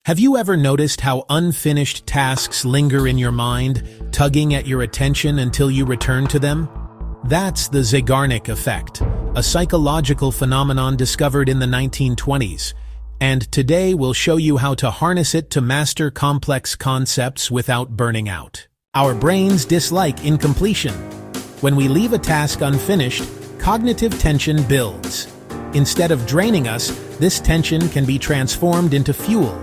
Have you ever noticed how unfinished tasks linger in your mind, tugging at your attention until you return to them? That's the Zeigarnik effect, a psychological phenomenon discovered in the 1920s. And today we'll show you how to harness it to master complex concepts without burning out. Our brains dislike incompletion. When we leave a task unfinished, cognitive tension builds. Instead of draining us, this tension can be transformed into fuel.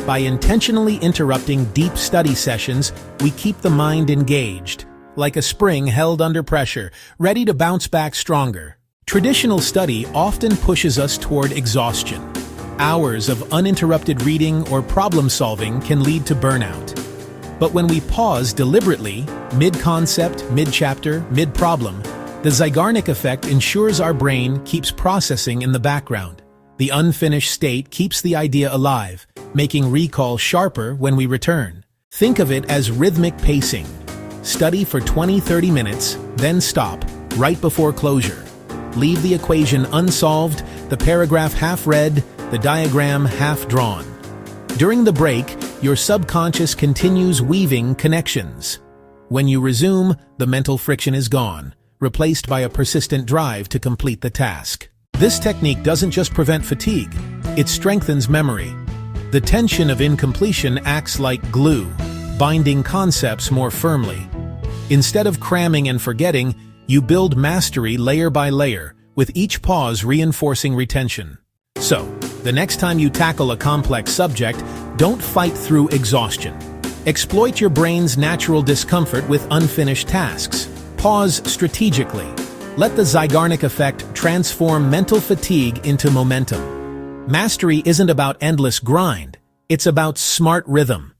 By intentionally interrupting deep study sessions, we keep the mind engaged, like a spring held under pressure, ready to bounce back stronger. Traditional study often pushes us toward exhaustion. Hours of uninterrupted reading or problem-solving can lead to burnout. But when we pause deliberately, mid-concept, mid-chapter, mid-problem, the Zeigarnik effect ensures our brain keeps processing in the background. The unfinished state keeps the idea alive, making recall sharper when we return. Think of it as rhythmic pacing. Study for 20-30 minutes, then stop, right before closure. Leave the equation unsolved, the paragraph half read, the diagram half drawn. During the break, your subconscious continues weaving connections. When you resume, the mental friction is gone, replaced by a persistent drive to complete the task. This technique doesn't just prevent fatigue, it strengthens memory. The tension of incompletion acts like glue, binding concepts more firmly. Instead of cramming and forgetting, you build mastery layer by layer, with each pause reinforcing retention. So, the next time you tackle a complex subject, don't fight through exhaustion. Exploit your brain's natural discomfort with unfinished tasks. Pause strategically. Let the Zeigarnik effect transform mental fatigue into momentum. Mastery isn't about endless grind, it's about smart rhythm.